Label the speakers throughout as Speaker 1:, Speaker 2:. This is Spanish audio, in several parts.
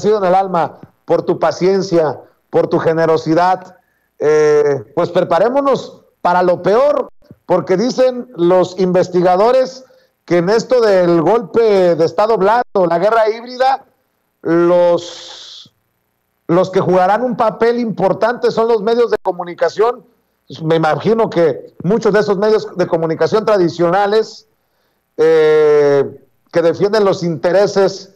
Speaker 1: en el alma por tu paciencia, por tu generosidad. Pues preparémonos para lo peor, porque dicen los investigadores que en esto del golpe de Estado blando, la guerra híbrida, los que jugarán un papel importante son los medios de comunicación. Me imagino que muchos de esos medios de comunicación tradicionales que defienden los intereses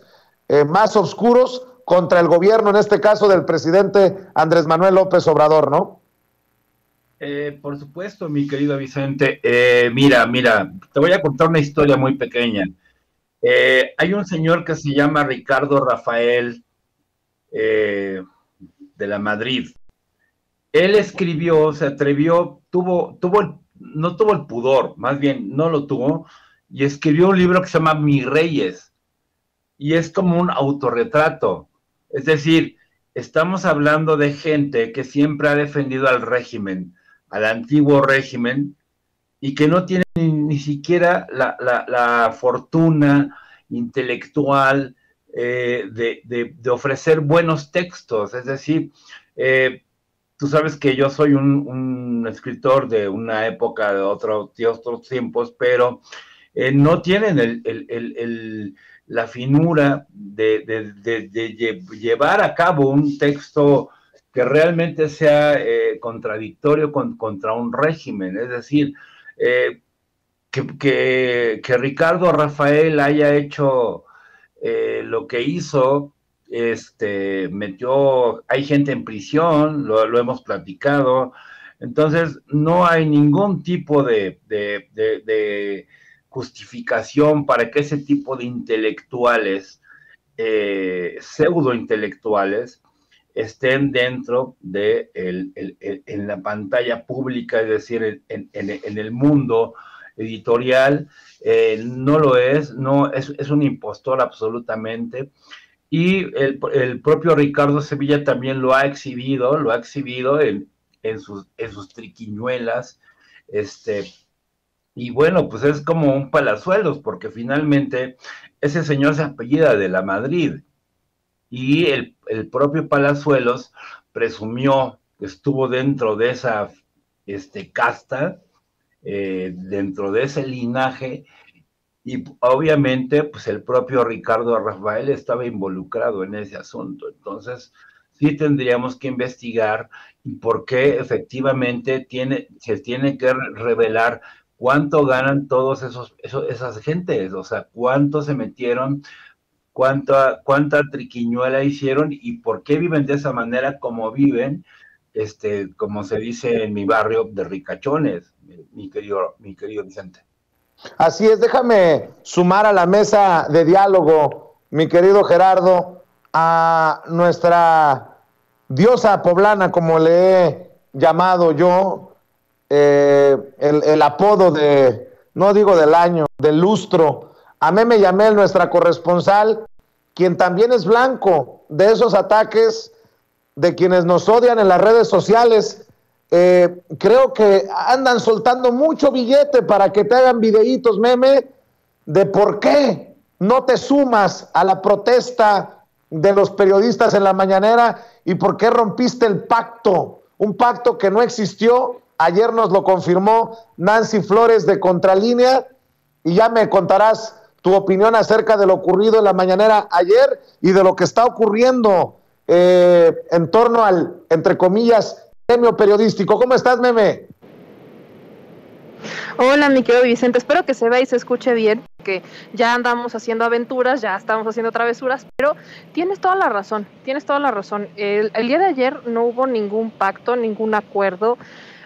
Speaker 1: más oscuros contra el gobierno, en este caso del presidente Andrés Manuel López Obrador, ¿no?
Speaker 2: Por supuesto, mi querido Vicente. Mira, te voy a contar una historia muy pequeña. Hay un señor que se llama Ricardo Rafael de la Madrid. Él escribió, se atrevió, no tuvo el pudor, más bien no lo tuvo, y escribió un libro que se llama Mis Reyes, y es como un autorretrato. Es decir, estamos hablando de gente que siempre ha defendido al régimen, al antiguo régimen, y que no tiene ni siquiera la fortuna intelectual de ofrecer buenos textos. Es decir, tú sabes que yo soy un escritor de una época de otros tiempos, pero no tienen la finura de llevar a cabo un texto que realmente sea contradictorio contra un régimen. Es decir, que Ricardo Rafael haya hecho lo que hizo, hay gente en prisión, lo hemos platicado. Entonces no hay ningún tipo de justificación para que ese tipo de intelectuales, pseudo intelectuales, estén dentro de en la pantalla pública, es decir, en el mundo editorial. No lo es, no es un impostor absolutamente. Y el propio Ricardo Sevilla también lo ha exhibido en sus triquiñuelas. Y bueno, pues es como un palazuelos, porque finalmente ese señor se apellida de la Madrid, y el propio Palazuelos presumió que estuvo dentro de esa casta, dentro de ese linaje, y obviamente pues el propio Ricardo Rafael estaba involucrado en ese asunto. Entonces sí tendríamos que investigar por qué efectivamente se tiene que revelar cuánto ganan todos esas gentes, o sea, cuánto se metieron, cuánta triquiñuela hicieron y por qué viven de esa manera como viven, como se dice en mi barrio, de ricachones, mi querido Vicente.
Speaker 1: Así es, déjame sumar a la mesa de diálogo, mi querido Gerardo, a nuestra diosa poblana, como le he llamado yo, el apodo no digo del año, del lustro, a Meme Yamel, nuestra corresponsal, quien también es blanco de esos ataques de quienes nos odian en las redes sociales. Creo que andan soltando mucho billete para que te hagan videitos, Meme, de por qué no te sumas a la protesta de los periodistas en la mañanera y por qué rompiste el pacto, un pacto que no existió. Ayer nos lo confirmó Nancy Flores de Contralínea, y ya me contarás tu opinión acerca de lo ocurrido en la mañanera ayer y de lo que está ocurriendo en torno al, entre comillas, gremio periodístico. ¿Cómo estás, Meme?
Speaker 3: Hola, mi querido Vicente, espero que se vea y se escuche bien, porque ya andamos haciendo aventuras, ya estamos haciendo travesuras, pero tienes toda la razón, tienes toda la razón. El día de ayer no hubo ningún pacto, ningún acuerdo.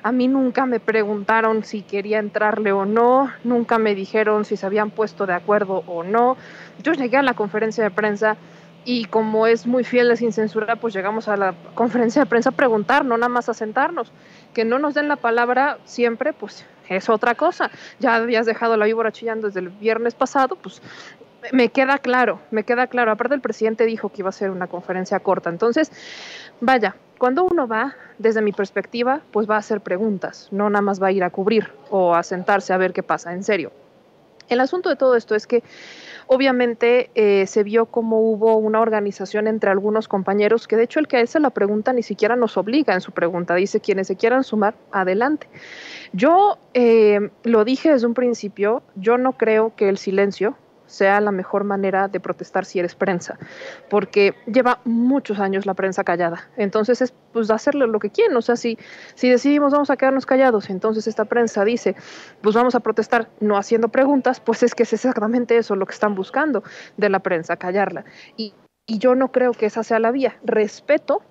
Speaker 3: A mí nunca me preguntaron si quería entrarle o no, nunca me dijeron si se habían puesto de acuerdo o no. Yo llegué a la conferencia de prensa y como es muy fiel de Sin Censura, pues llegamos a la conferencia de prensa a preguntar, no nada más a sentarnos. Que no nos den la palabra siempre, pues es otra cosa. Ya habías dejado la víbora chillando desde el viernes pasado, pues me queda claro. Aparte el presidente dijo que iba a ser una conferencia corta. Entonces, vaya, cuando uno va, desde mi perspectiva, pues va a hacer preguntas, no nada más va a ir a cubrir o a sentarse a ver qué pasa, en serio. El asunto de todo esto es que Obviamente se vio como hubo una organización entre algunos compañeros, que de hecho el que hace la pregunta ni siquiera nos obliga en su pregunta, dice quienes se quieran sumar, adelante. Yo lo dije desde un principio, yo no creo que el silencio sea la mejor manera de protestar si eres prensa, porque lleva muchos años la prensa callada, entonces es pues hacerle lo que quieren, o sea, si decidimos vamos a quedarnos callados, entonces esta prensa dice, pues vamos a protestar no haciendo preguntas, pues es que es exactamente eso lo que están buscando de la prensa, callarla, y yo no creo que esa sea la vía, respeto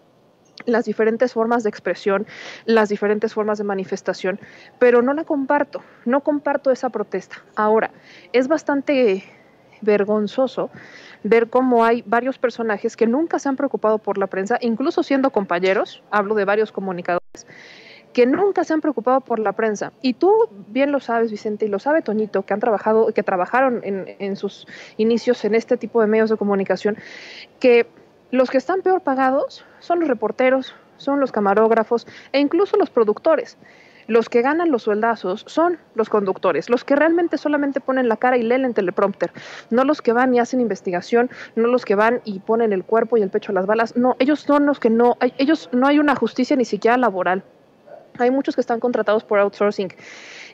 Speaker 3: las diferentes formas de expresión, las diferentes formas de manifestación, pero no la comparto, no comparto esa protesta. Ahora, es bastante vergonzoso ver cómo hay varios personajes que nunca se han preocupado por la prensa, incluso siendo compañeros, hablo de varios comunicadores, que nunca se han preocupado por la prensa. Y tú bien lo sabes, Vicente, y lo sabe Toñito, que trabajaron en sus inicios en este tipo de medios de comunicación, que los que están peor pagados son los reporteros, son los camarógrafos e incluso los productores. Los que ganan los sueldazos son los conductores, los que realmente solamente ponen la cara y leen el teleprompter, no los que van y hacen investigación, no los que van y ponen el cuerpo y el pecho a las balas, no, ellos son los que no hay una justicia ni siquiera laboral. Hay muchos que están contratados por outsourcing.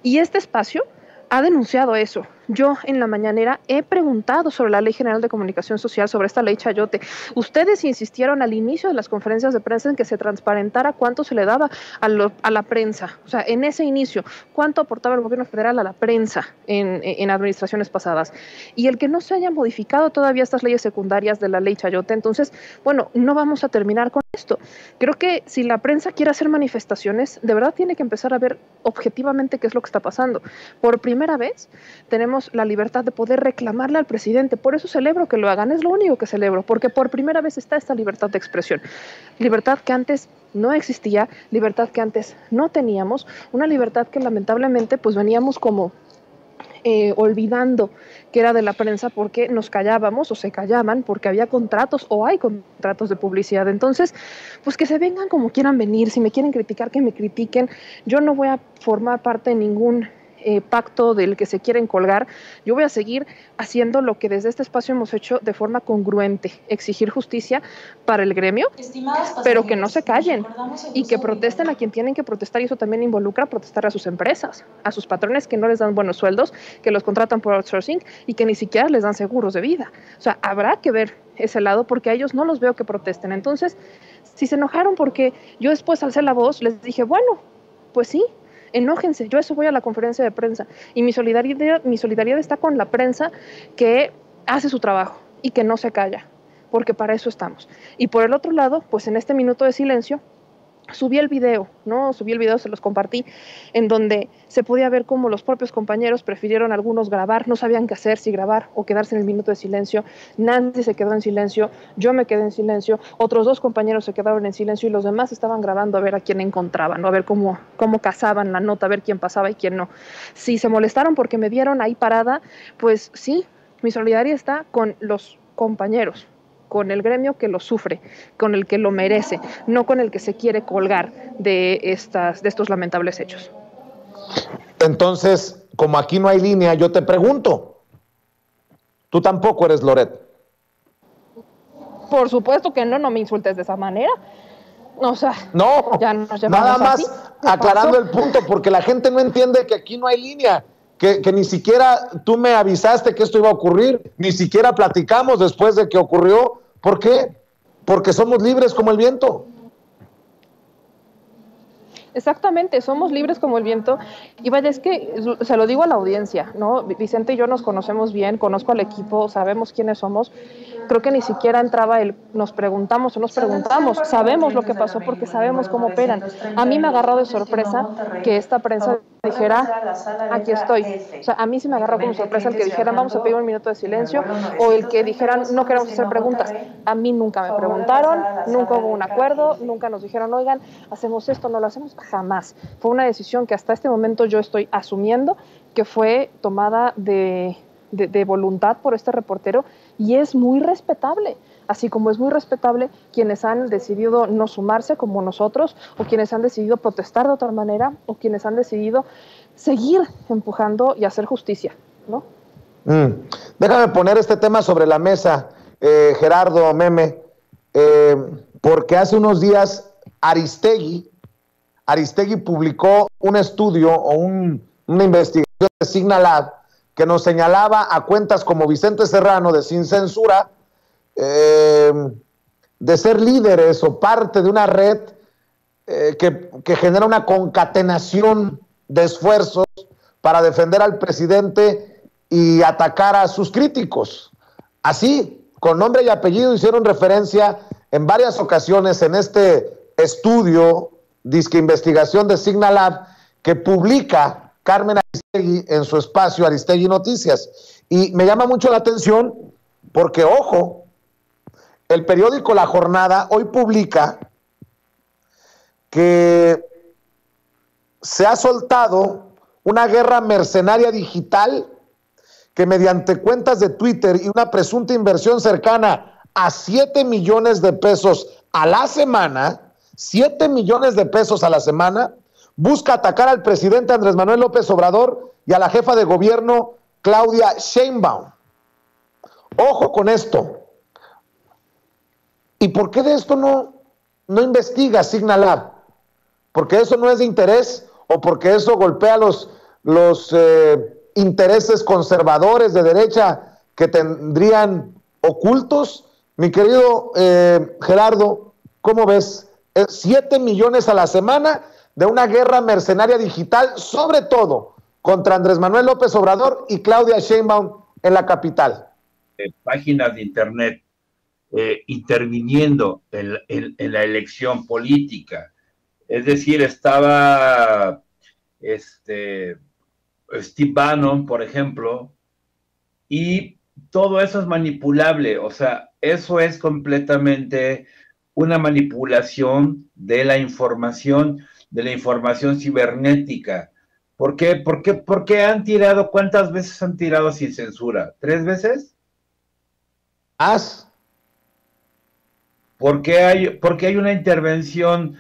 Speaker 3: Y este espacio ha denunciado eso. Yo en la mañanera he preguntado sobre la Ley General de Comunicación Social, sobre esta ley Chayote. Ustedes insistieron al inicio de las conferencias de prensa en que se transparentara cuánto se le daba a la prensa. O sea, en ese inicio, cuánto aportaba el gobierno federal a la prensa en administraciones pasadas. Y el que no se haya modificado todavía estas leyes secundarias de la ley Chayote, entonces, bueno, no vamos a terminar con esto. Creo que si la prensa quiere hacer manifestaciones, de verdad tiene que empezar a ver objetivamente qué es lo que está pasando. Por primera vez tenemos la libertad de poder reclamarle al presidente, por eso celebro que lo hagan, es lo único que celebro, porque por primera vez está esta libertad de expresión, libertad que antes no existía, libertad que antes no teníamos, una libertad que lamentablemente pues veníamos como olvidando que era de la prensa porque nos callábamos o se callaban porque había contratos o hay contratos de publicidad. Entonces, pues que se vengan como quieran venir, si me quieren criticar, que me critiquen. Yo no voy a formar parte de ningún pacto del que se quieren colgar. Yo voy a seguir haciendo lo que desde este espacio hemos hecho de forma congruente, exigir justicia para el gremio, pero que no se callen y que protesten a quien tienen que protestar, y eso también involucra protestar a sus empresas, a sus patrones que no les dan buenos sueldos, que los contratan por outsourcing y que ni siquiera les dan seguros de vida. O sea, habrá que ver ese lado porque a ellos no los veo que protesten. Entonces, si se enojaron porque yo después alcé la voz, les dije, bueno, pues sí, enójense, yo eso voy a la conferencia de prensa y mi solidaridad está con la prensa que hace su trabajo y que no se calla, porque para eso estamos. Y por el otro lado, pues en este minuto de silencio, subí el video, se los compartí, en donde se podía ver cómo los propios compañeros prefirieron algunos grabar, no sabían qué hacer, si grabar o quedarse en el minuto de silencio. Nancy se quedó en silencio, yo me quedé en silencio, otros dos compañeros se quedaron en silencio y los demás estaban grabando a ver a quién encontraban, ¿no? A ver cómo cazaban la nota, a ver quién pasaba y quién no. Si se molestaron porque me vieron ahí parada, pues sí, mi solidaridad está con los compañeros, con el gremio que lo sufre, con el que lo merece, no con el que se quiere colgar de estos lamentables hechos.
Speaker 1: Entonces, como aquí no hay línea, yo te pregunto, ¿tú tampoco eres Loret?
Speaker 3: Por supuesto que no me insultes de esa manera. O sea,
Speaker 1: no,
Speaker 3: ya nos
Speaker 1: nada más
Speaker 3: así.
Speaker 1: aclarando el punto, porque la gente no entiende que aquí no hay línea. Que ni siquiera tú me avisaste que esto iba a ocurrir, ni siquiera platicamos después de que ocurrió. ¿Por qué? Porque somos libres como el viento.
Speaker 3: Exactamente, somos libres como el viento. Y vaya, es que se lo digo a la audiencia, ¿no? Vicente y yo nos conocemos bien, conozco al equipo, sabemos quiénes somos. Creo que ni siquiera entraba nos preguntamos, sabemos lo que pasó porque sabemos cómo operan. A mí me agarró de sorpresa que esta prensa dijera, aquí estoy. O sea, a mí sí me agarró como sorpresa el que dijeran, vamos a pedir un minuto de silencio, o el que dijeran, no queremos hacer preguntas. A mí nunca me preguntaron, nunca hubo un acuerdo, nunca nos dijeron, oigan, hacemos esto, no lo hacemos, jamás. Fue una decisión que hasta este momento yo estoy asumiendo que fue tomada de voluntad por este reportero, y es muy respetable, así como es muy respetable quienes han decidido no sumarse como nosotros, o quienes han decidido protestar de otra manera, o quienes han decidido seguir empujando y hacer justicia, ¿no?
Speaker 1: Déjame poner este tema sobre la mesa, Gerardo, Meme, porque hace unos días Aristegui publicó un estudio o una investigación de Signalab que nos señalaba a cuentas como Vicente Serrano de Sin Censura de ser líderes o parte de una red que genera una concatenación de esfuerzos para defender al presidente y atacar a sus críticos. Así, con nombre y apellido, hicieron referencia en varias ocasiones en este estudio, disque investigación de Signalab, que publica Carmen Aristegui en su espacio Aristegui Noticias. Y me llama mucho la atención porque, ojo, el periódico La Jornada hoy publica que se ha soltado una guerra mercenaria digital que mediante cuentas de Twitter y una presunta inversión cercana a 7 millones de pesos a la semana, 7 millones de pesos a la semana, busca atacar al presidente Andrés Manuel López Obrador y a la jefa de gobierno Claudia Sheinbaum. Ojo con esto. ¿Y por qué de esto no investiga Signalab? ¿Porque eso no es de interés o porque eso golpea los intereses conservadores de derecha que tendrían ocultos? Mi querido Gerardo, ¿cómo ves? 7 millones a la semana de una guerra mercenaria digital, sobre todo contra Andrés Manuel López Obrador y Claudia Sheinbaum en la capital.
Speaker 2: Páginas de internet interviniendo en la elección política. Es decir, estaba Steve Bannon, por ejemplo, y todo eso es manipulable. O sea, eso es completamente una manipulación de la información cibernética. ¿Por qué? ¿Por qué han tirado? ¿Cuántas veces han tirado sin censura? ¿3 veces? ¿Por qué hay una intervención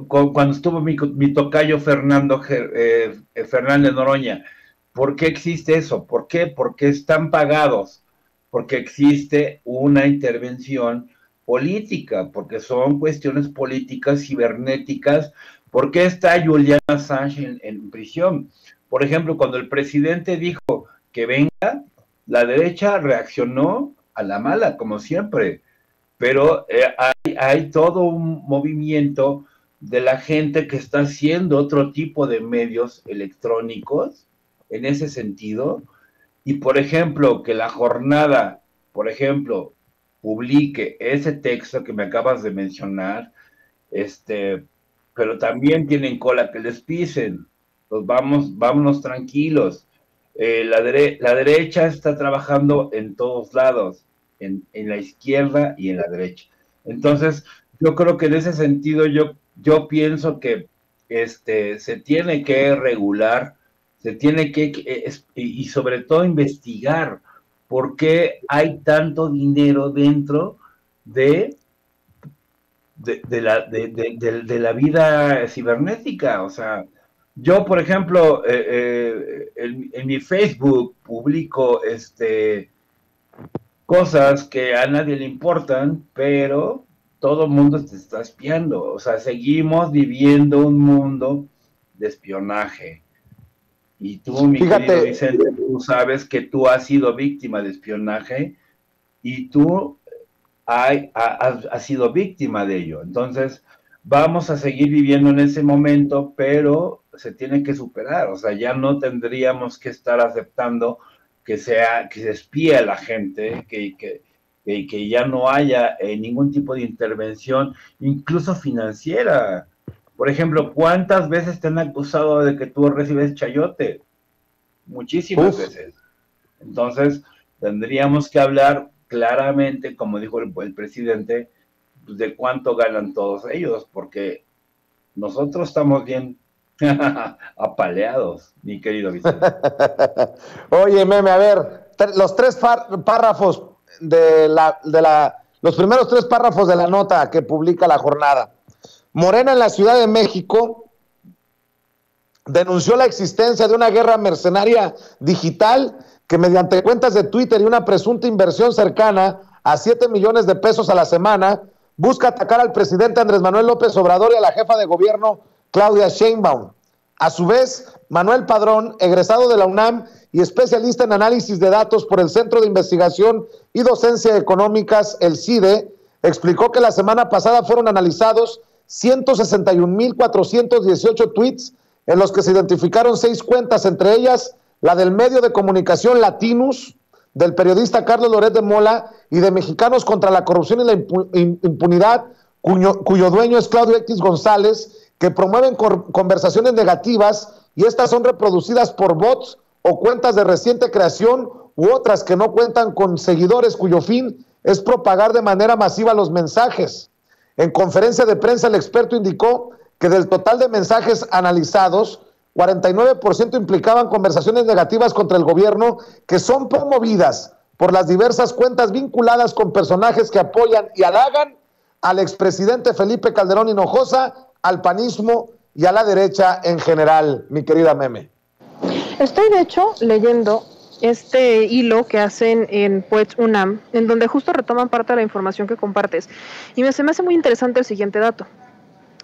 Speaker 2: cuando estuvo mi tocayo Fernández Noroña? ¿Por qué existe eso? ¿Por qué? Porque están pagados, porque existe una intervención política, porque son cuestiones políticas cibernéticas. ¿Por qué está Julian Assange en prisión? Por ejemplo, cuando el presidente dijo que venga, la derecha reaccionó a la mala, como siempre, pero hay todo un movimiento de la gente que está haciendo otro tipo de medios electrónicos en ese sentido. Y por ejemplo, que La Jornada, por ejemplo, publique ese texto que me acabas de mencionar, pero también tienen cola que les pisen. Pues vámonos tranquilos. La derecha está trabajando en todos lados, en la izquierda y en la derecha. Entonces, yo creo que en ese sentido yo pienso que se tiene que regular, se tiene que, y sobre todo investigar por qué hay tanto dinero dentro de la vida cibernética. O sea, yo, por ejemplo, en mi Facebook publico cosas que a nadie le importan, pero todo el mundo te está espiando. O sea, seguimos viviendo un mundo de espionaje. Y tú, mi querido Vicente, tú sabes que tú has sido víctima de espionaje y tú has sido víctima de ello. Entonces, vamos a seguir viviendo en ese momento, pero se tiene que superar. O sea, ya no tendríamos que estar aceptando que se espíe a la gente, que ya no haya ningún tipo de intervención, incluso financiera. Por ejemplo, ¿cuántas veces te han acusado de que tú recibes chayote? Muchísimas veces. Entonces, tendríamos que hablar claramente, como dijo el presidente, de cuánto ganan todos ellos, porque nosotros estamos bien apaleados, mi querido Vicente.
Speaker 1: Oye, Meme, a ver, los 3 párrafos los primeros 3 párrafos de la nota que publica La Jornada. Morena en la Ciudad de México denunció la existencia de una guerra mercenaria digital que mediante cuentas de Twitter y una presunta inversión cercana a 7 millones de pesos a la semana, busca atacar al presidente Andrés Manuel López Obrador y a la jefa de gobierno Claudia Sheinbaum. A su vez, Manuel Padrón, egresado de la UNAM y especialista en análisis de datos por el Centro de Investigación y Docencia Económicas, el CIDE, explicó que la semana pasada fueron analizados 161,418 tweets en los que se identificaron 6 cuentas, entre ellas la del medio de comunicación Latinus, del periodista Carlos Loret de Mola y de Mexicanos contra la Corrupción y la Impunidad, cuyo dueño es Claudio X González, que promueven conversaciones negativas y estas son reproducidas por bots o cuentas de reciente creación u otras que no cuentan con seguidores cuyo fin es propagar de manera masiva los mensajes. En conferencia de prensa, el experto indicó que del total de mensajes analizados, 49% implicaban conversaciones negativas contra el gobierno que son promovidas por las diversas cuentas vinculadas con personajes que apoyan y halagan al expresidente Felipe Calderón Hinojosa, al panismo y a la derecha en general, mi querida Meme.
Speaker 3: Estoy de hecho leyendo este hilo que hacen en Poets UNAM, en donde justo retoman parte de la información que compartes, y se me hace muy interesante el siguiente dato.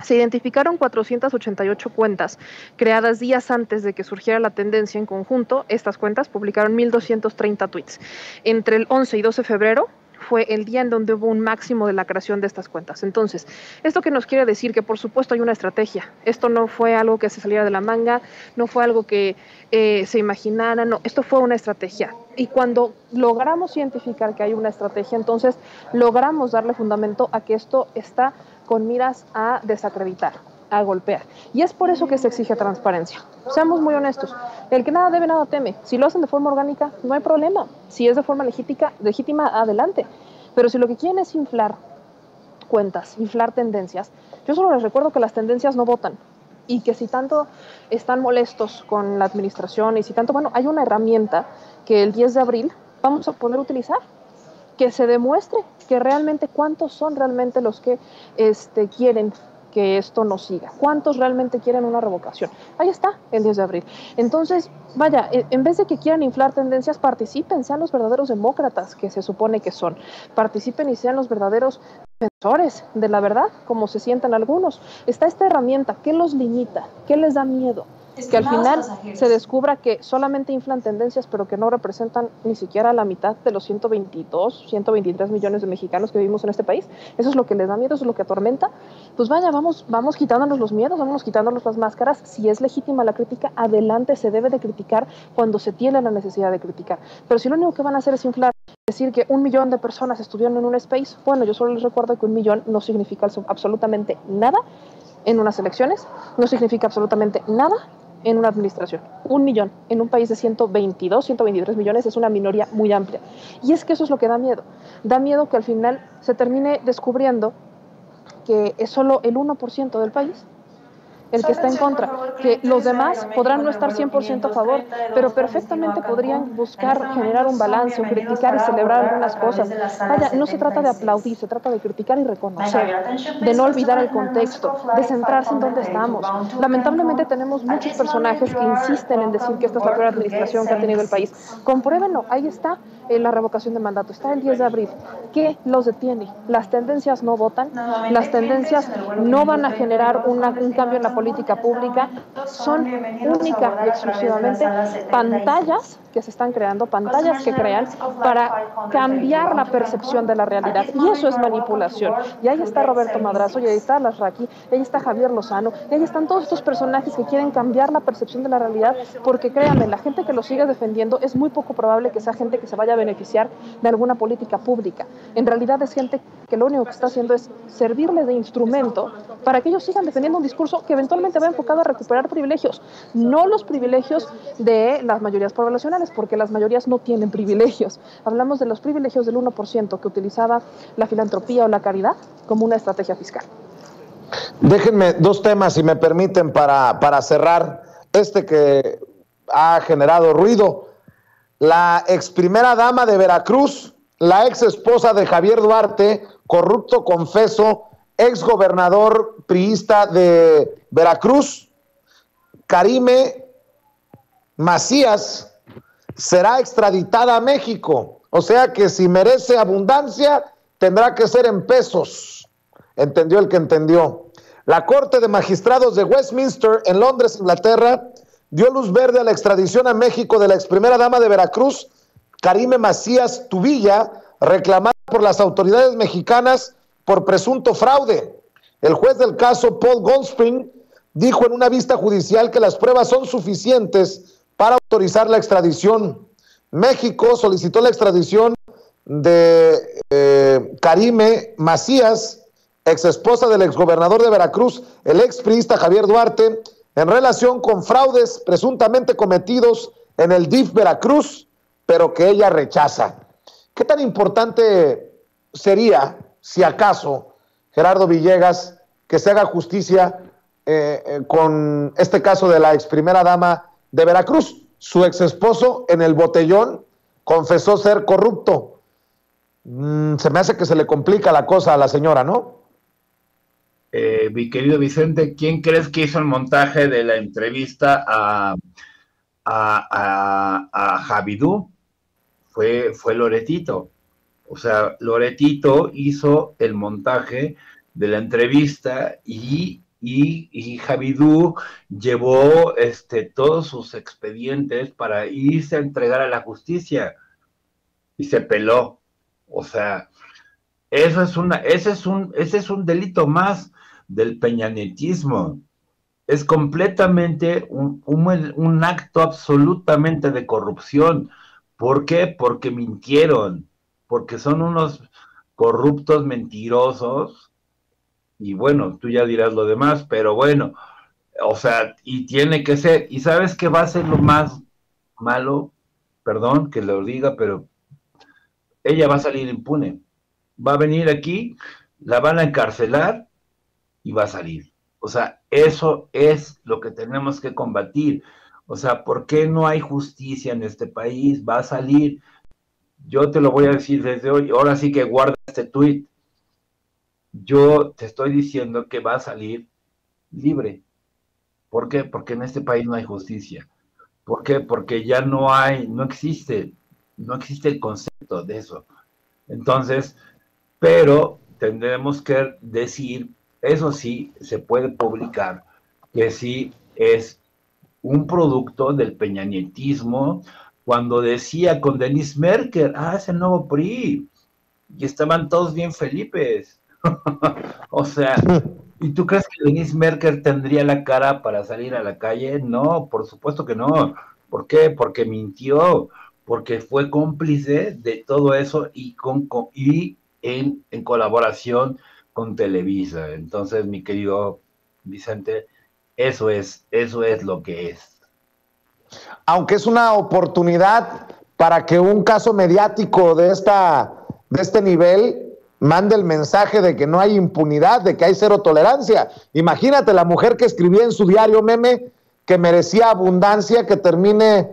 Speaker 3: Se identificaron 488 cuentas creadas días antes de que surgiera la tendencia en conjunto. Estas cuentas publicaron 1,230 tweets. Entre el 11 y 12 de febrero fue el día en donde hubo un máximo de la creación de estas cuentas. Entonces, ¿esto qué nos quiere decir? Que por supuesto hay una estrategia. Esto no fue algo que se saliera de la manga, no fue algo que se imaginara, no, esto fue una estrategia. Y cuando logramos identificar que hay una estrategia, entonces logramos darle fundamento a que esto está con miras a desacreditar, a golpear. Y es por eso que se exige transparencia. Seamos muy honestos. El que nada debe, nada teme. Si lo hacen de forma orgánica, no hay problema. Si es de forma legítima, adelante. Pero si lo que quieren es inflar cuentas, inflar tendencias, yo solo les recuerdo que las tendencias no votan. Y que si tanto están molestos con la administración y si tanto, bueno, hay una herramienta que el 10 de abril vamos a poder utilizar. Que se demuestre que realmente cuántos son realmente los que quieren que esto no siga, cuántos realmente quieren una revocación. Ahí está, el 10 de abril. Entonces, vaya, en vez de que quieran inflar tendencias, participen, sean los verdaderos demócratas que se supone que son, participen y sean los verdaderos defensores de la verdad, como se sientan algunos. Está esta herramienta, ¿qué los limita? ¿Qué les da miedo? Que al final se descubra que solamente inflan tendencias, pero que no representan ni siquiera la mitad de los 123 millones de mexicanos que vivimos en este país. Eso es lo que les da miedo, eso es lo que atormenta. Pues vaya, vamos quitándonos los miedos, vamos quitándonos las máscaras. Si es legítima la crítica, adelante, se debe de criticar cuando se tiene la necesidad de criticar. Pero si lo único que van a hacer es inflar, decir que 1 millón de personas estuvieron en un space, bueno, yo solo les recuerdo que 1 millón no significa absolutamente nada en unas elecciones, no significa absolutamente nada en una administración. 1 millón en un país de 123 millones es una minoría muy amplia. Y es que eso es lo que da miedo. Da miedo que al final se termine descubriendo que es solo el 1% del país el que está en contra, que los demás podrán no estar 100% a favor, pero perfectamente podrían buscar generar un balance, o criticar y celebrar algunas cosas. Vaya, no se trata de aplaudir, se trata de criticar y reconocer, de no olvidar el contexto, de centrarse en dónde estamos. Lamentablemente tenemos muchos personajes que insisten en decir que esta es la peor administración que ha tenido el país. Compruébenlo, ahí está la revocación de mandato, está el 10 de abril. ¿Qué los detiene? Las tendencias no votan, las tendencias no van a generar un cambio en la política pública, son única y exclusivamente pantallas que se están creando, pantallas que crean para cambiar la percepción de la realidad. Y eso es manipulación. Y ahí está Roberto Madrazo, y ahí está Lasraqui, y ahí está Javier Lozano, y ahí están todos estos personajes que quieren cambiar la percepción de la realidad, porque créanme, la gente que lo sigue defendiendo es muy poco probable que sea gente que se vaya a beneficiar de alguna política pública. En realidad es gente que lo único que está haciendo es servirles de instrumento para que ellos sigan defendiendo un discurso que eventualmente va enfocado a recuperar privilegios, no los privilegios de las mayorías poblacionales, porque las mayorías no tienen privilegios. Hablamos de los privilegios del 1% que utilizaba la filantropía o la caridad como una estrategia fiscal.
Speaker 1: Déjenme 2 temas, si me permiten, para cerrar que ha generado ruido. La ex primera dama de Veracruz, la ex esposa de Javier Duarte, corrupto confeso, ex gobernador priista de Veracruz, Karime Macías será extraditada a México. O sea que si merece abundancia, tendrá que ser en pesos. Entendió el que entendió. La Corte de Magistrados de Westminster, en Londres, Inglaterra, dio luz verde a la extradición a México de la ex primera dama de Veracruz, Karime Macías Tubilla, reclamada por las autoridades mexicanas por presunto fraude. El juez del caso, Paul Goldspring, dijo en una vista judicial que las pruebas son suficientes para autorizar la extradición. México solicitó la extradición de Karime Macías, ex esposa del exgobernador de Veracruz, el expriista Javier Duarte, en relación con fraudes presuntamente cometidos en el DIF Veracruz, pero que ella rechaza. ¿Qué tan importante sería, si acaso, Gerardo Villegas, que se haga justicia con este caso de la ex primera dama de Veracruz? Su ex esposo en el botellón confesó ser corrupto. Se me hace que se le complica la cosa a la señora, ¿no?
Speaker 2: Mi querido Vicente, ¿quién crees que hizo el montaje de la entrevista a Javidú? Fue Loretito. O sea, Loretito hizo el montaje de la entrevista y Javidú llevó todos sus expedientes para irse a entregar a la justicia y se peló. O sea, ese es un delito más del peñanetismo. Es completamente un acto absolutamente de corrupción. ¿Por qué? Porque mintieron, porque son unos corruptos mentirosos. Y bueno, tú ya dirás lo demás, pero bueno, o sea, y tiene que ser, y ¿sabes qué va a ser lo más malo? Perdón que lo diga, pero ella va a salir impune. Va a venir aquí, la van a encarcelar y va a salir. O sea, eso es lo que tenemos que combatir. O sea, ¿por qué no hay justicia en este país? Va a salir. Yo te lo voy a decir desde hoy, ahora sí que guarda este tuit. Yo te estoy diciendo que va a salir libre. ¿Por qué? Porque en este país no hay justicia. ¿Por qué? Porque ya no existe el concepto de eso. Entonces, pero tendremos que decir, eso sí, se puede publicar, que sí es un producto del peñanietismo, cuando decía con Denis Merker, es el nuevo PRI, y estaban todos bien Felipes. O sea, ¿y tú crees que Denis Merker tendría la cara para salir a la calle? No, por supuesto que no. ¿Por qué? Porque mintió, porque fue cómplice de todo eso y en colaboración con Televisa. Entonces, mi querido Vicente, eso es lo que es.
Speaker 1: Aunque es una oportunidad para que un caso mediático de este nivel mande el mensaje de que no hay impunidad, de que hay cero tolerancia. Imagínate la mujer que escribía en su diario Meme que merecía abundancia, que termine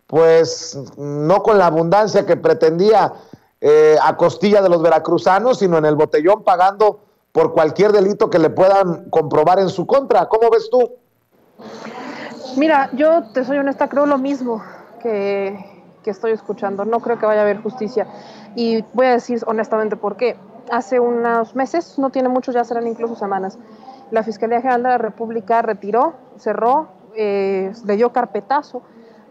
Speaker 1: pues no con la abundancia que pretendía a costilla de los veracruzanos, sino en el botellón pagando por cualquier delito que le puedan comprobar en su contra. ¿Cómo ves tú?
Speaker 3: Mira, yo te soy honesta, creo lo mismo que estoy escuchando. No creo que vaya a haber justicia. Y voy a decir honestamente por qué. Hace unos meses, no tiene mucho, ya serán incluso semanas, la Fiscalía General de la República retiró, cerró, le dio carpetazo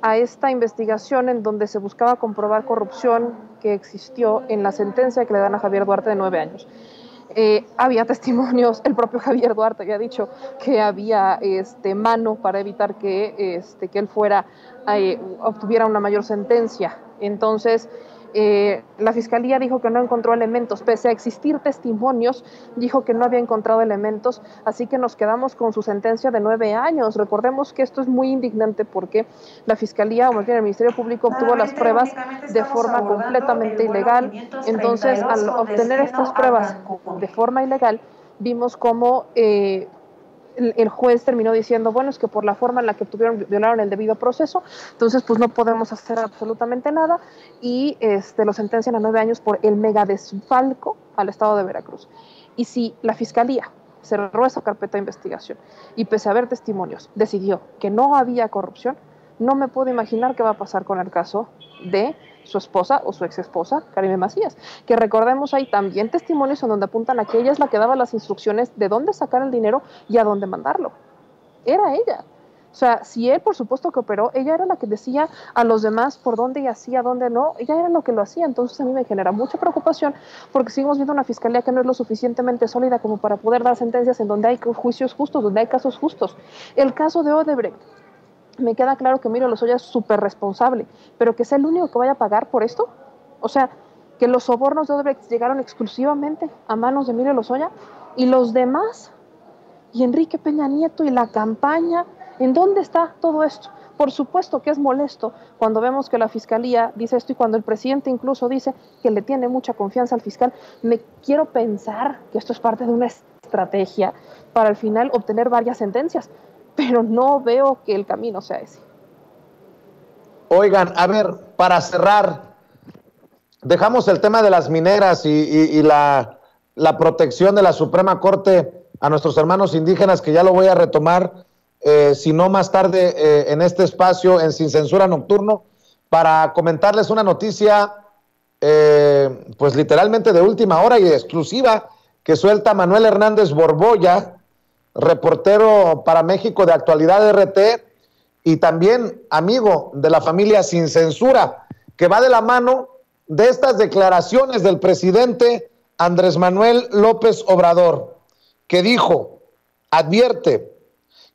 Speaker 3: a esta investigación en donde se buscaba comprobar corrupción que existió en la sentencia que le dan a Javier Duarte de 9 años. Había testimonios, el propio Javier Duarte había dicho que había mano para evitar que él obtuviera una mayor sentencia. Entonces, la Fiscalía dijo que no encontró elementos, pese a existir testimonios, dijo que no había encontrado elementos, así que nos quedamos con su sentencia de 9 años. Recordemos que esto es muy indignante porque la Fiscalía, o más bien el Ministerio Público, obtuvo las pruebas de forma completamente ilegal. Entonces, al obtener estas pruebas de forma ilegal, vimos cómo el juez terminó diciendo, bueno, es que por la forma en la que violaron el debido proceso, entonces pues no podemos hacer absolutamente nada, y lo sentencian a 9 años por el mega desfalco al estado de Veracruz. Y si la Fiscalía cerró esa carpeta de investigación y pese a haber testimonios, decidió que no había corrupción, no me puedo imaginar qué va a pasar con el caso de su esposa o su ex esposa, Karime Macías, que recordemos hay también testimonios en donde apuntan a que ella es la que daba las instrucciones de dónde sacar el dinero y a dónde mandarlo. Era ella. O sea, si él por supuesto que operó, ella era la que decía a los demás por dónde y hacía, dónde no, ella era lo que lo hacía. Entonces a mí me genera mucha preocupación porque seguimos viendo una fiscalía que no es lo suficientemente sólida como para poder dar sentencias en donde hay juicios justos, donde hay casos justos. El caso de Odebrecht, me queda claro que Emilio Lozoya es súper responsable, pero que sea el único que vaya a pagar por esto. O sea, que los sobornos de Odebrecht llegaron exclusivamente a manos de Emilio Lozoya y los demás, y Enrique Peña Nieto y la campaña, ¿en dónde está todo esto? Por supuesto que es molesto cuando vemos que la fiscalía dice esto y cuando el presidente incluso dice que le tiene mucha confianza al fiscal. Me quiero pensar que esto es parte de una estrategia para al final obtener varias sentencias, pero no veo que el camino sea ese.
Speaker 1: Oigan, a ver, para cerrar, dejamos el tema de las mineras y la protección de la Suprema Corte a nuestros hermanos indígenas, que ya lo voy a retomar, si no más tarde en este espacio, en Sin Censura Nocturno, para comentarles una noticia, pues literalmente de última hora y exclusiva, que suelta Manuel Hernández Borboya, reportero para México de Actualidad RT y también amigo de la familia Sin Censura, que va de la mano de estas declaraciones del presidente Andrés Manuel López Obrador, que dijo, advierte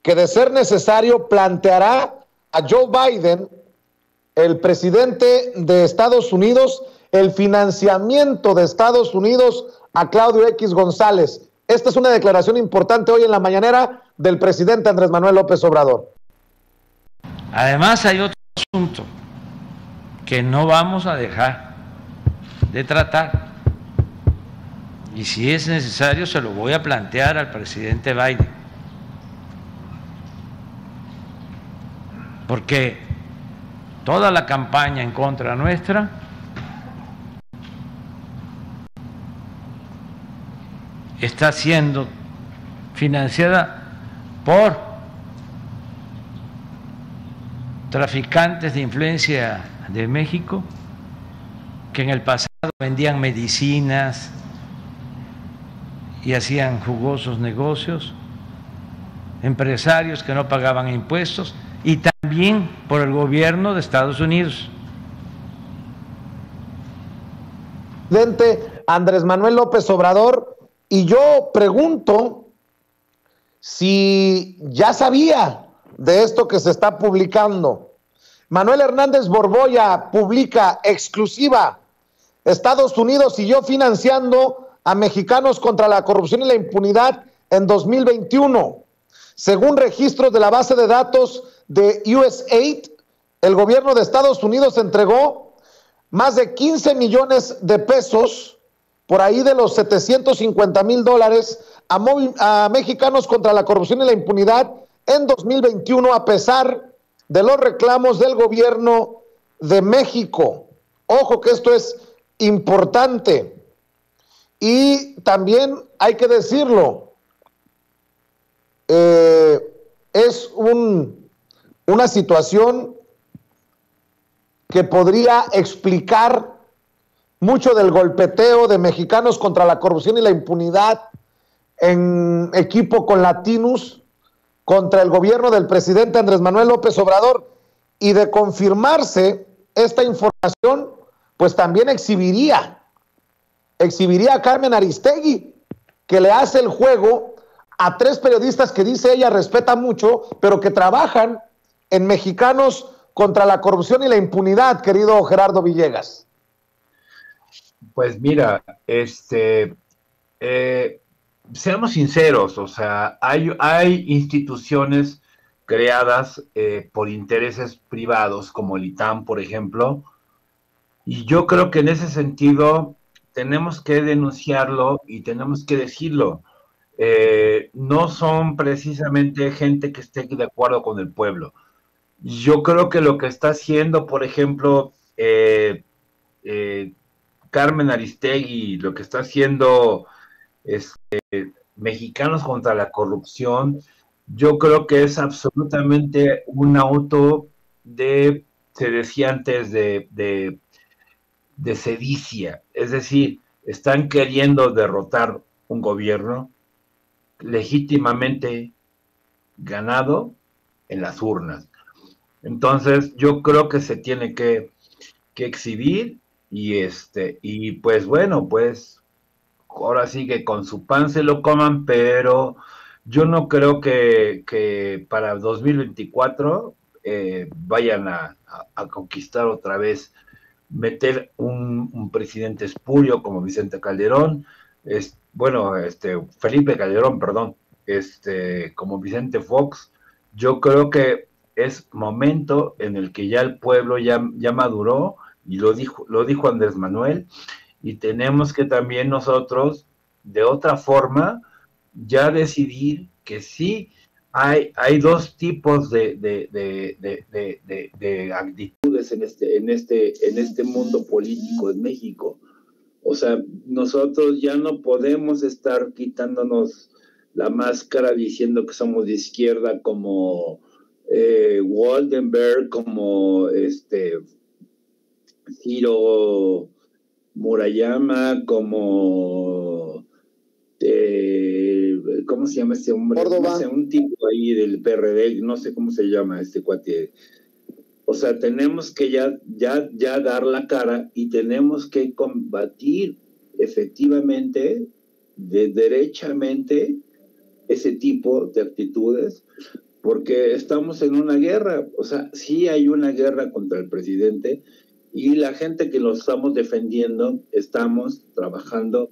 Speaker 1: que de ser necesario planteará a Joe Biden, el presidente de Estados Unidos, el financiamiento de Estados Unidos a Claudio X González. Esta es una declaración importante hoy en la mañanera del presidente Andrés Manuel López Obrador.
Speaker 4: Además hay otro asunto que no vamos a dejar de tratar y si es necesario se lo voy a plantear al presidente Biden, porque toda la campaña en contra nuestra está siendo financiada por traficantes de influencia de México que en el pasado vendían medicinas y hacían jugosos negocios, empresarios que no pagaban impuestos y también por el gobierno de Estados Unidos.
Speaker 1: Presidente Andrés Manuel López Obrador, y yo pregunto si ya sabía de esto que se está publicando. Manuel Hernández Borboya publica exclusiva: Estados Unidos siguió financiando a mexicanos contra la corrupción y la impunidad en 2021. Según registros de la base de datos de USAID, el gobierno de Estados Unidos entregó más de 15 millones de pesos, por ahí de los $750,000, a mexicanos contra la corrupción y la impunidad en 2021, a pesar de los reclamos del gobierno de México. Ojo que esto es importante. Y también hay que decirlo, es una situación que podría explicar mucho del golpeteo de mexicanos contra la corrupción y la impunidad en equipo con Latinus contra el gobierno del presidente Andrés Manuel López Obrador. Y de confirmarse esta información, pues también exhibiría a Carmen Aristegui, que le hace el juego a 3 periodistas que dice ella respeta mucho, pero que trabajan en Mexicanos contra la corrupción y la impunidad, querido Gerardo Villegas.
Speaker 2: Pues mira, seamos sinceros, o sea, hay instituciones creadas por intereses privados, como el ITAM, por ejemplo, y yo creo que en ese sentido tenemos que denunciarlo y tenemos que decirlo. No son precisamente gente que esté de acuerdo con el pueblo. Yo creo que lo que está haciendo, por ejemplo, Carmen Aristegui, lo que está haciendo Mexicanos contra la Corrupción, yo creo que es absolutamente un auto de, se decía antes, de sedicia. Es decir, están queriendo derrotar un gobierno legítimamente ganado en las urnas. Entonces, yo creo que se tiene que exhibir y pues bueno, pues ahora sí que con su pan se lo coman, pero yo no creo que para 2024 vayan a conquistar otra vez, meter un presidente espurio como Vicente Calderón, Felipe Calderón, perdón, como Vicente Fox. Yo creo que es momento en el que ya el pueblo ya maduró, y lo dijo Andrés Manuel, y tenemos que también nosotros, de otra forma, ya decidir que sí hay dos tipos de actitudes en este mundo político en México. O sea, nosotros ya no podemos estar quitándonos la máscara diciendo que somos de izquierda como Waldenberg, como Ciro Murayama, como ¿cómo se llama este hombre? No sé, un tipo ahí del PRD, no sé cómo se llama este cuate. O sea, tenemos que ya dar la cara y tenemos que combatir efectivamente, derechamente, ese tipo de actitudes, porque estamos en una guerra. O sea, sí hay una guerra contra el presidente, y la gente que lo estamos defendiendo estamos trabajando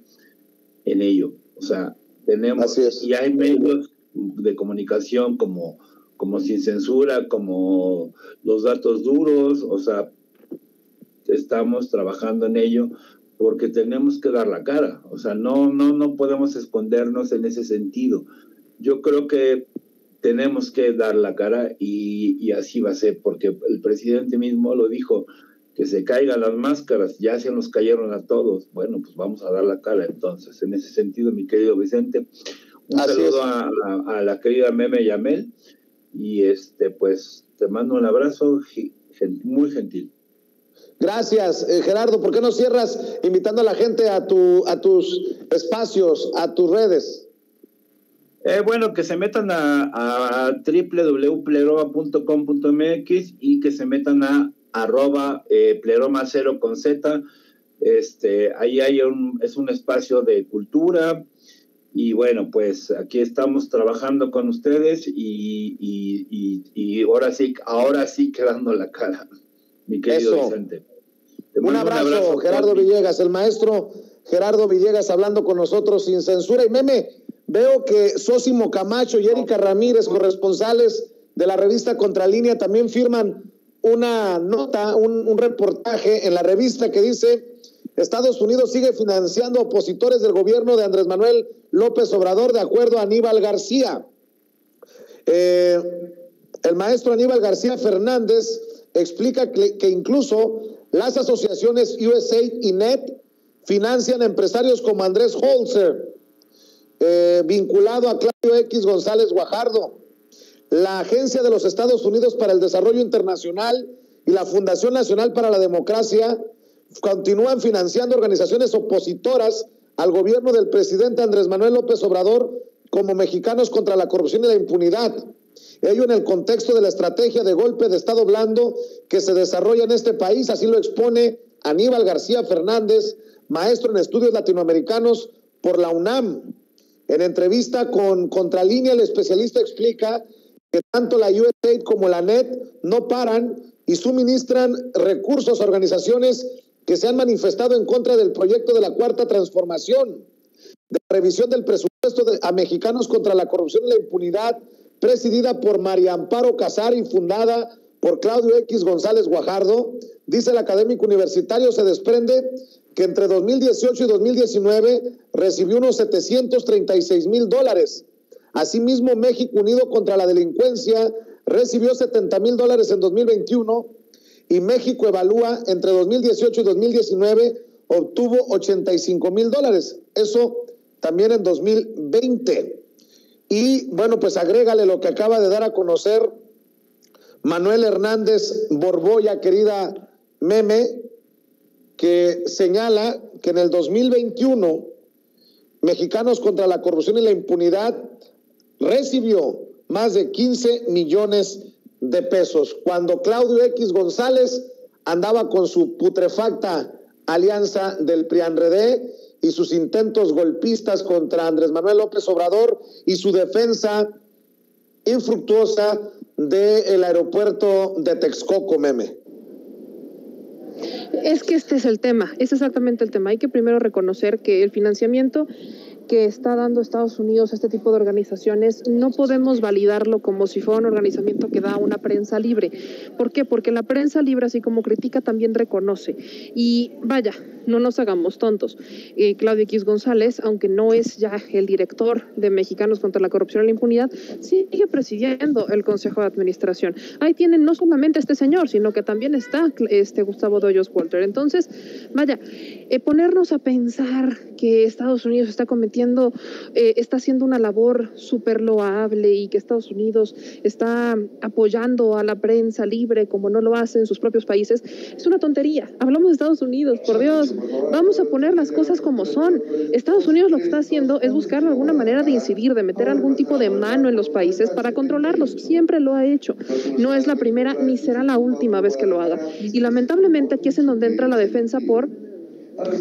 Speaker 2: en ello. O sea, tenemos, y hay medios de comunicación como Sin Censura, como Los Datos Duros. O sea, estamos trabajando en ello porque tenemos que dar la cara. O sea, no podemos escondernos en ese sentido. Yo creo que tenemos que dar la cara, y así va a ser, porque el presidente mismo lo dijo, que se caigan las máscaras, ya se nos cayeron a todos. Bueno, pues vamos a dar la cara entonces. En ese sentido, mi querido Vicente, un saludo a la querida Meme Yamel, y pues te mando un abrazo muy gentil.
Speaker 1: Gracias, Gerardo. ¿Por qué no cierras invitando a la gente a tus espacios, a tus redes?
Speaker 2: Bueno, que se metan a www.pleroma.com.mx y que se metan a @pleroma0 con Z. Ahí es un espacio de cultura, y bueno, pues aquí estamos trabajando con ustedes, y ahora sí que dando la cara, mi querido Vicente.
Speaker 1: Un abrazo, Gerardo Villegas, el maestro Gerardo Villegas, hablando con nosotros sin censura. Y Meme, veo que Sósimo Camacho y Erika Ramírez, corresponsales de la revista Contralínea, también firman una nota, un reportaje en la revista que dice: Estados Unidos sigue financiando opositores del gobierno de Andrés Manuel López Obrador, de acuerdo a Aníbal García. El maestro Aníbal García Fernández explica que incluso las asociaciones USAID y NET financian a empresarios como Andrés Holzer, vinculado a Claudio X González Guajardo. La Agencia de los Estados Unidos para el Desarrollo Internacional y la Fundación Nacional para la Democracia continúan financiando organizaciones opositoras al gobierno del presidente Andrés Manuel López Obrador, como Mexicanos contra la Corrupción y la Impunidad. Ello en el contexto de la estrategia de golpe de Estado blando que se desarrolla en este país. Así lo expone Aníbal García Fernández, maestro en estudios latinoamericanos por la UNAM. En entrevista con Contralínea, el especialista explica que tanto la USAID como la NET no paran y suministran recursos a organizaciones que se han manifestado en contra del proyecto de la Cuarta Transformación, de revisión del presupuesto a Mexicanos contra la Corrupción y la Impunidad, presidida por María Amparo Casar y fundada por Claudio X González Guajardo. Dice el académico universitario, se desprende que entre 2018 y 2019 recibió unos $736,000. Asimismo, México Unido contra la Delincuencia recibió $70,000 en 2021, y México Evalúa entre 2018 y 2019 obtuvo $85,000. Eso también en 2020. Y bueno, pues agrégale lo que acaba de dar a conocer Manuel Hernández Borboya, querida Meme, que señala que en el 2021 Mexicanos contra la Corrupción y la Impunidad recibió más de 15 millones de pesos, cuando Claudio X González andaba con su putrefacta alianza del PRIAN-RD y sus intentos golpistas contra Andrés Manuel López Obrador y su defensa infructuosa del aeropuerto de Texcoco, Meme.
Speaker 3: Es que este es el tema, es exactamente el tema. Hay que primero reconocer que el financiamiento que está dando Estados Unidos a este tipo de organizaciones no podemos validarlo como si fuera un organizamiento que da una prensa libre. ¿Por qué? Porque la prensa libre, así como critica, también reconoce. Y vaya, no nos hagamos tontos. Claudio X González, aunque no es ya el director de Mexicanos contra la Corrupción y la Impunidad, sigue presidiendo el Consejo de Administración. Ahí tienen no solamente este señor, sino que también está Gustavo Doyos Walter. Entonces, vaya, ponernos a pensar que Estados Unidos está haciendo una labor súper loable y que Estados Unidos está apoyando a la prensa libre como no lo hace en sus propios países, es una tontería. Hablamos de Estados Unidos, por Dios, vamos a poner las cosas como son. Estados Unidos lo que está haciendo es buscar alguna manera de incidir, de meter algún tipo de mano en los países para controlarlos. Siempre lo ha hecho. No es la primera ni será la última vez que lo haga. Y lamentablemente aquí es en donde entra la defensa por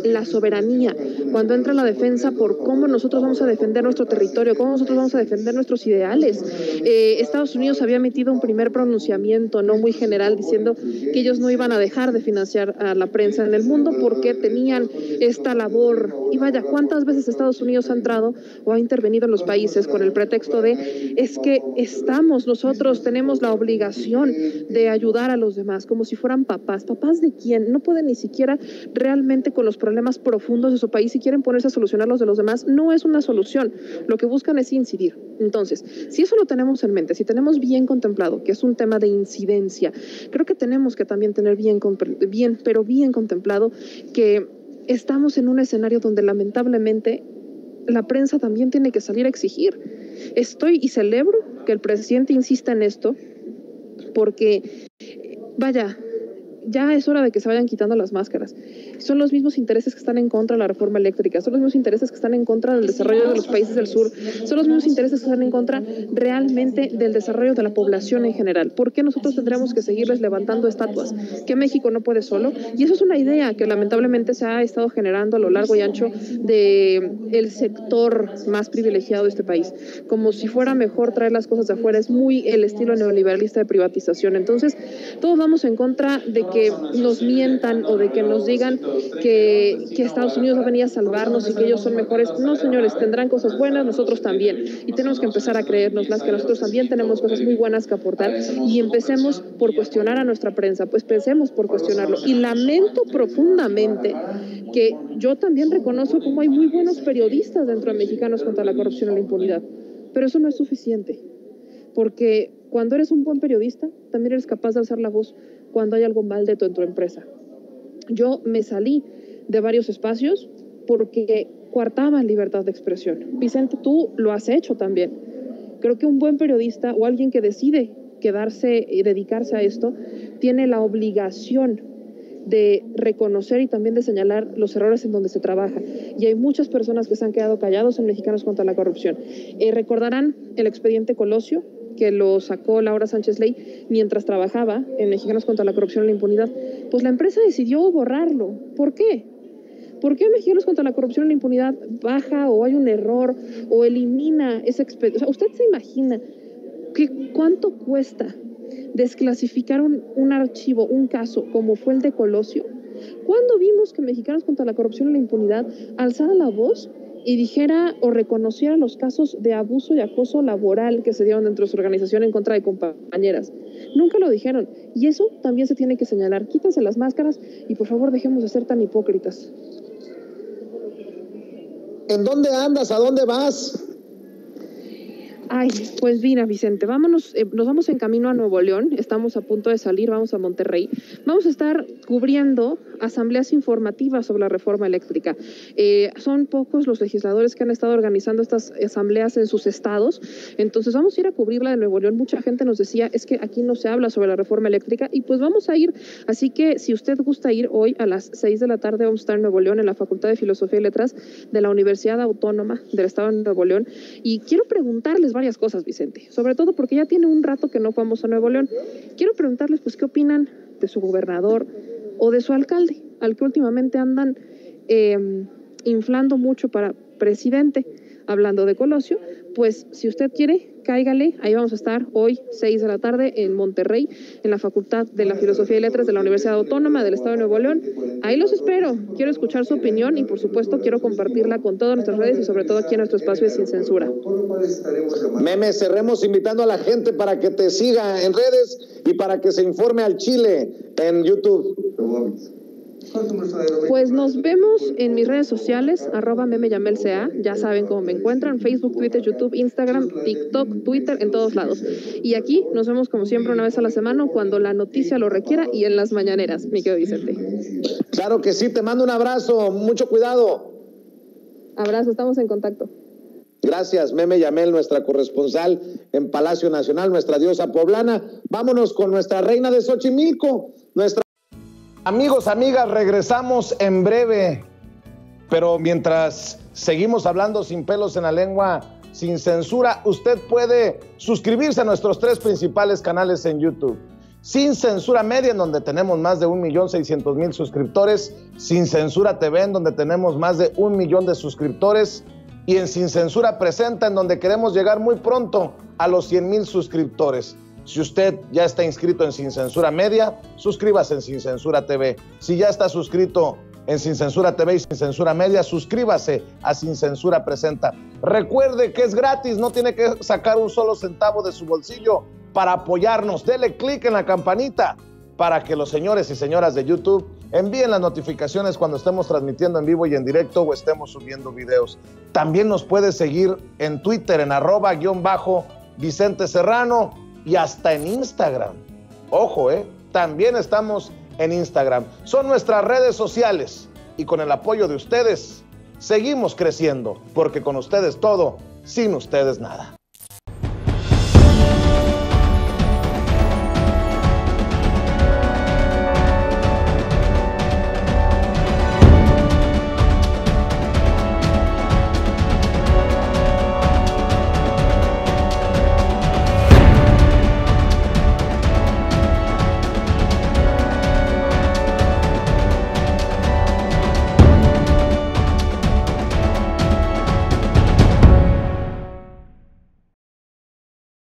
Speaker 3: la soberanía, cuando entra la defensa por cómo nosotros vamos a defender nuestro territorio, cómo nosotros vamos a defender nuestros ideales. Estados Unidos había emitido un primer pronunciamiento no muy general diciendo que ellos no iban a dejar de financiar a la prensa en el mundo porque tenían esta labor. Y vaya, ¿cuántas veces Estados Unidos ha entrado o ha intervenido en los países con el pretexto de es que nosotros tenemos la obligación de ayudar a los demás, como si fueran papás? ¿Papás de quién? No pueden ni siquiera realmente con los problemas profundos de su país y quieren ponerse a solucionar los de los demás. No es una solución. Lo que buscan es incidir. Entonces, si eso lo tenemos en mente, si tenemos bien contemplado que es un tema de incidencia, creo que tenemos que también tener bien contemplado que estamos en un escenario donde lamentablemente la prensa también tiene que salir a exigir. Estoy y celebro que el presidente insista en esto porque, vaya, ya es hora de que se vayan quitando las máscaras. Son los mismos intereses que están en contra de la reforma eléctrica, son los mismos intereses que están en contra del desarrollo de los países del sur, son los mismos intereses que están en contra realmente del desarrollo de la población en general. ¿Por qué nosotros tendremos que seguirles levantando estatuas? ¿Que México no puede solo? Y eso es una idea que lamentablemente se ha estado generando a lo largo y ancho del sector más privilegiado de este país. Como si fuera mejor traer las cosas de afuera, es muy el estilo neoliberalista de privatización. Entonces, todos vamos en contra de que nos mientan o de que nos digan que Estados Unidos va a venir a salvarnos y que ellos son mejores. No, señores, tendrán cosas buenas, nosotros también. Y tenemos que empezar a creérnoslas, que nosotros también tenemos cosas muy buenas que aportar y empecemos por cuestionar a nuestra prensa, pues pensemos por cuestionarlo. Y lamento profundamente que yo también reconozco cómo hay muy buenos periodistas dentro de Mexicanos contra la Corrupción y la Impunidad, pero eso no es suficiente, porque cuando eres un buen periodista, también eres capaz de alzar la voz cuando hay algo mal de tu empresa. Yo me salí de varios espacios porque coartaban libertad de expresión. Vicente, tú lo has hecho también. Creo que un buen periodista o alguien que decide quedarse y dedicarse a esto tiene la obligación de reconocer y también de señalar los errores en donde se trabaja. Y hay muchas personas que se han quedado callados en Mexicanos contra la Corrupción. Recordarán el expediente Colosio, que lo sacó Laura Sánchez Ley mientras trabajaba en Mexicanos contra la Corrupción y la Impunidad. Pues la empresa decidió borrarlo. ¿Por qué? ¿Por qué Mexicanos contra la Corrupción y la Impunidad baja o hay un error o elimina ese expediente? O sea, ¿usted se imagina cuánto cuesta desclasificar un archivo, un caso como fue el de Colosio? ¿Cuándo vimos que Mexicanos contra la Corrupción y la Impunidad alzara la voz y dijera o reconociera los casos de abuso y acoso laboral que se dieron dentro de su organización en contra de compañeras? Nunca lo dijeron. Y eso también se tiene que señalar. Quítense las máscaras y por favor dejemos de ser tan hipócritas.
Speaker 1: ¿En dónde andas? ¿A dónde vas?
Speaker 3: Ay, pues mira, Vicente, vámonos, nos vamos en camino a Nuevo León, estamos a punto de salir, vamos a Monterrey, vamos a estar cubriendo asambleas informativas sobre la reforma eléctrica. Son pocos los legisladores que han estado organizando estas asambleas en sus estados, entonces vamos a ir a cubrirla de Nuevo León. Mucha gente nos decía, es que aquí no se habla sobre la reforma eléctrica, y pues vamos a ir, así que si usted gusta ir hoy a las 6 de la tarde, vamos a estar en Nuevo León, en la Facultad de Filosofía y Letras de la Universidad Autónoma del Estado de Nuevo León, y quiero preguntarles varias cosas, Vicente, sobre todo porque ya tiene un rato que no vamos a Nuevo León. Quiero preguntarles, pues, ¿qué opinan de su gobernador o de su alcalde, al que últimamente andan inflando mucho para presidente? Hablando de Colosio, pues si usted quiere, cáigale, ahí vamos a estar hoy 6 de la tarde en Monterrey, en la Facultad de la Filosofía y Letras de la Universidad Autónoma del Estado de Nuevo León. Ahí los espero, quiero escuchar su opinión y por supuesto quiero compartirla con todas nuestras redes y sobre todo aquí en nuestro espacio de Sin Censura.
Speaker 1: Meme, cerremos invitando a la gente para que te siga en redes y para que se informe al Chile en YouTube.
Speaker 3: Pues nos vemos en mis redes sociales, @memeyamelca, ya saben cómo me encuentran, Facebook, Twitter, YouTube, Instagram, TikTok, Twitter, en todos lados. Y aquí nos vemos como siempre una vez a la semana cuando la noticia lo requiera y en las mañaneras, mi querido Vicente.
Speaker 1: Claro que sí, te mando un abrazo, mucho cuidado.
Speaker 3: Abrazo, estamos en contacto.
Speaker 1: Gracias, Meme Yamel, nuestra corresponsal en Palacio Nacional, nuestra diosa poblana. Vámonos con nuestra reina de Xochimilco, nuestra... Amigos, amigas, regresamos en breve, pero mientras seguimos hablando sin pelos en la lengua, sin censura, usted puede suscribirse a nuestros 3 principales canales en YouTube. Sin Censura Media, en donde tenemos más de 1.600.000 suscriptores, Sin Censura TV, en donde tenemos más de 1 millón de suscriptores, y en Sin Censura Presenta, en donde queremos llegar muy pronto a los 100,000 suscriptores. Si usted ya está inscrito en Sin Censura Media, suscríbase en Sin Censura TV. Si ya está suscrito en Sin Censura TV y Sin Censura Media, suscríbase a Sin Censura Presenta. Recuerde que es gratis, no tiene que sacar un solo centavo de su bolsillo para apoyarnos. Dele clic en la campanita para que los señores y señoras de YouTube envíen las notificaciones cuando estemos transmitiendo en vivo y en directo o estemos subiendo videos. También nos puede seguir en Twitter en @Vicente Serrano. Y hasta en Instagram. Ojo, también estamos en Instagram. Son nuestras redes sociales. Y con el apoyo de ustedes, seguimos creciendo. Porque con ustedes todo, sin ustedes nada.